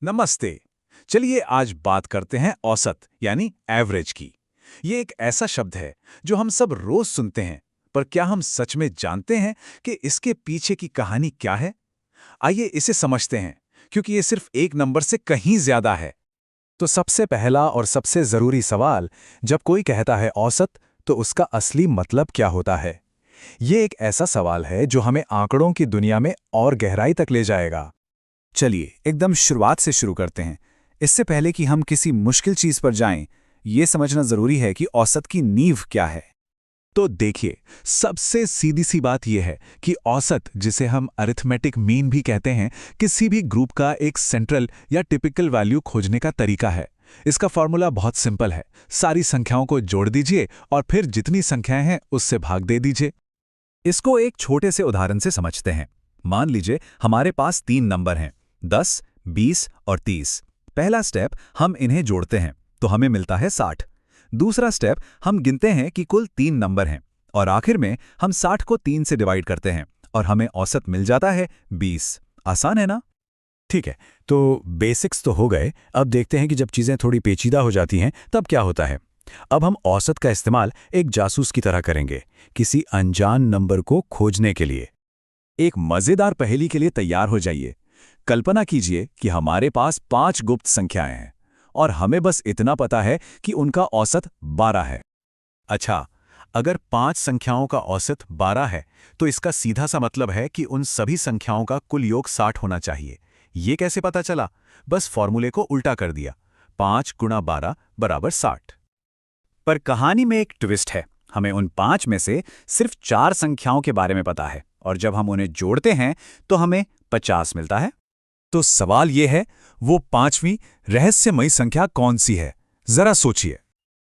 नमस्ते। चलिए आज बात करते हैं औसत यानी एवरेज की। ये एक ऐसा शब्द है जो हम सब रोज सुनते हैं, पर क्या हम सच में जानते हैं कि इसके पीछे की कहानी क्या है? आइए इसे समझते हैं, क्योंकि ये सिर्फ एक नंबर से कहीं ज्यादा है। तो सबसे पहला और सबसे जरूरी सवाल, जब कोई कहता है औसत, तो उसका असली मतलब क्या होता है? ये एक ऐसा सवाल है जो हमें आंकड़ों की दुनिया में और गहराई तक ले जाएगा। चलिए एकदम शुरुआत से शुरू करते हैं। इससे पहले कि हम किसी मुश्किल चीज पर जाएं, ये समझना जरूरी है कि औसत की नींव क्या है। तो देखिए, सबसे सीधी सी बात यह है कि औसत, जिसे हम अरिथमेटिक मीन भी कहते हैं, किसी भी ग्रुप का एक सेंट्रल या टिपिकल वैल्यू खोजने का तरीका है। इसका फॉर्मूला बहुत सिंपल है। सारी संख्याओं को जोड़ दीजिए और फिर जितनी संख्याएं हैं उससे भाग दे दीजिए। इसको एक छोटे से उदाहरण से समझते हैं। मान लीजिए हमारे पास 3 नंबर हैं, 10, 20 और 30। पहला स्टेप, हम इन्हें जोड़ते हैं तो हमें मिलता है 60। दूसरा स्टेप, हम गिनते हैं कि कुल 3 नंबर हैं, और आखिर में हम 60 को 3 से डिवाइड करते हैं और हमें औसत मिल जाता है 20। आसान है ना? ठीक है, तो बेसिक्स तो हो गए। अब देखते हैं कि जब चीज़ें थोड़ी पेचीदा हो जाती हैं तब क्या होता है। अब हम औसत का इस्तेमाल एक जासूस की तरह करेंगे, किसी अनजान नंबर को खोजने के लिए। एक मजेदार पहेली के लिए तैयार हो जाइए। कल्पना कीजिए कि हमारे पास 5 गुप्त संख्याएं हैं और हमें बस इतना पता है कि उनका औसत 12 है। अच्छा, अगर 5 संख्याओं का औसत 12 है, तो इसका सीधा सा मतलब है कि उन सभी संख्याओं का कुल योग 60 होना चाहिए। ये कैसे पता चला? बस फॉर्मूले को उल्टा कर दिया। 5 गुणा 12 बराबर 60। पर कहानी में एक ट्विस्ट है। हमें उन 5 में से सिर्फ 4 संख्याओं के बारे में पता है, और जब हम उन्हें जोड़ते हैं तो हमें 50 मिलता है। तो सवाल यह है, वो 5वीं रहस्यमयी संख्या कौन सी है? जरा सोचिए।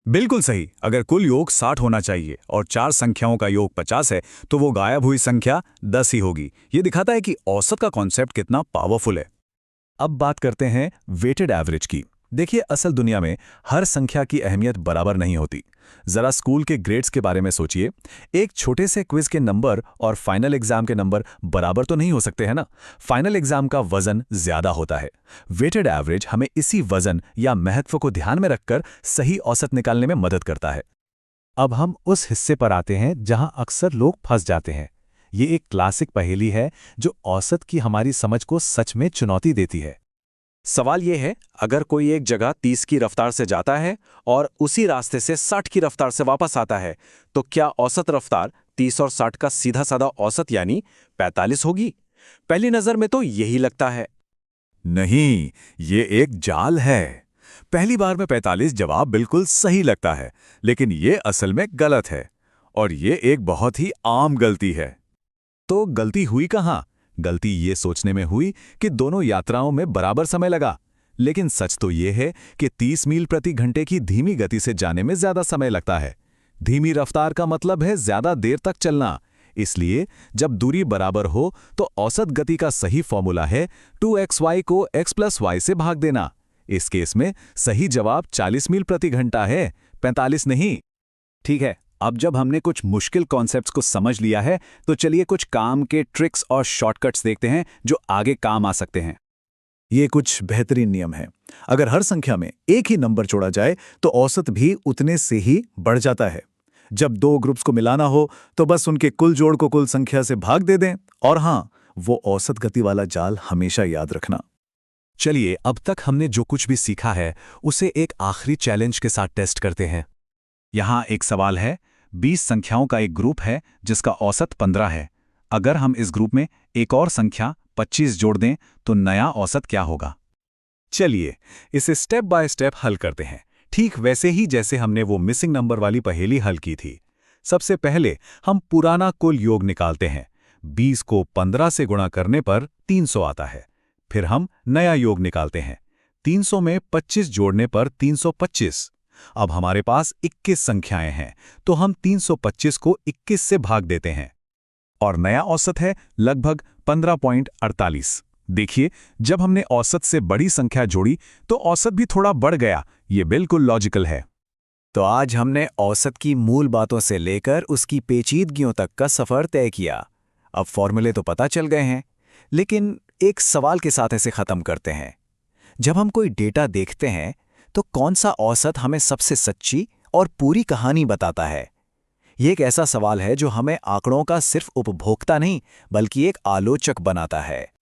बिल्कुल सही, अगर कुल योग 60 होना चाहिए और 4 संख्याओं का योग 50 है, तो वो गायब हुई संख्या 10 ही होगी। ये दिखाता है कि औसत का कॉन्सेप्ट कितना पावरफुल है। अब बात करते हैं वेटेड एवरेज की। देखिए, असल दुनिया में हर संख्या की अहमियत बराबर नहीं होती। जरा स्कूल के ग्रेड्स के बारे में सोचिए। एक छोटे से क्विज के नंबर और फाइनल एग्जाम के नंबर बराबर तो नहीं हो सकते हैं ना। फाइनल एग्जाम का वजन ज्यादा होता है। वेटेड एवरेज हमें इसी वजन या महत्व को ध्यान में रखकर सही औसत निकालने में मदद करता है। अब हम उस हिस्से पर आते हैं जहां अक्सर लोग फंस जाते हैं। ये एक क्लासिक पहेली है जो औसत की हमारी समझ को सच में चुनौती देती है। सवाल यह है, अगर कोई एक जगह 30 की रफ्तार से जाता है और उसी रास्ते से 60 की रफ्तार से वापस आता है, तो क्या औसत रफ्तार 30 और 60 का सीधा साधा औसत यानी 45 होगी? पहली नजर में तो यही लगता है। नहीं, ये एक जाल है। पहली बार में 45 जवाब बिल्कुल सही लगता है, लेकिन ये असल में गलत है। और ये एक बहुत ही आम गलती है। तो गलती हुई कहाँ? गलती ये सोचने में हुई कि दोनों यात्राओं में बराबर समय लगा। लेकिन सच तो ये है कि 30 मील प्रति घंटे की धीमी गति से जाने में ज्यादा समय लगता है। धीमी रफ्तार का मतलब है ज्यादा देर तक चलना। इसलिए जब दूरी बराबर हो तो औसत गति का सही फॉर्मूला है 2xy को x + y से भाग देना। इस केस में सही जवाब 40 मील प्रति घंटा है, 45 नहीं। ठीक है, अब जब हमने कुछ मुश्किल कॉन्सेप्ट्स को समझ लिया है, तो चलिए कुछ काम के ट्रिक्स और शॉर्टकट्स देखते हैं जो आगे काम आ सकते हैं। ये कुछ बेहतरीन नियम हैं। अगर हर संख्या में एक ही नंबर जोड़ा जाए तो औसत भी उतने से ही बढ़ जाता है। जब दो ग्रुप्स को मिलाना हो तो बस उनके कुल जोड़ को कुल संख्या से भाग दे दें। और हाँ, वो औसत गति वाला जाल हमेशा याद रखना। चलिए, अब तक हमने जो कुछ भी सीखा है उसे एक आखिरी चैलेंज के साथ टेस्ट करते हैं। यहाँ एक सवाल है, 20 संख्याओं का एक ग्रुप है जिसका औसत 15 है। अगर हम इस ग्रुप में एक और संख्या 25 जोड़ दें तो नया औसत क्या होगा? चलिए इसे स्टेप बाय स्टेप हल करते हैं, ठीक वैसे ही जैसे हमने वो मिसिंग नंबर वाली पहेली हल की थी। सबसे पहले हम पुराना कुल योग निकालते हैं। 20 को 15 से गुणा करने पर 300 आता है। फिर हम नया योग निकालते हैं। 300 में 25 जोड़ने पर 325। अब हमारे पास 21 संख्याएं हैं, तो हम 325 को 21 से भाग देते हैं और नया औसत है लगभग 15.48। देखिए, जब हमने औसत से बड़ी संख्या जोड़ी तो औसत भी थोड़ा बढ़ गया। ये बिल्कुल लॉजिकल है। तो आज हमने औसत की मूल बातों से लेकर उसकी पेचीदगियों तक का सफर तय किया। अब फॉर्मूले तो पता चल गए हैं, लेकिन एक सवाल के साथ इसे खत्म करते हैं। जब हम कोई डेटा देखते हैं तो कौन सा औसत हमें सबसे सच्ची और पूरी कहानी बताता है? ये एक ऐसा सवाल है जो हमें आंकड़ों का सिर्फ उपभोक्ता नहीं बल्कि एक आलोचक बनाता है।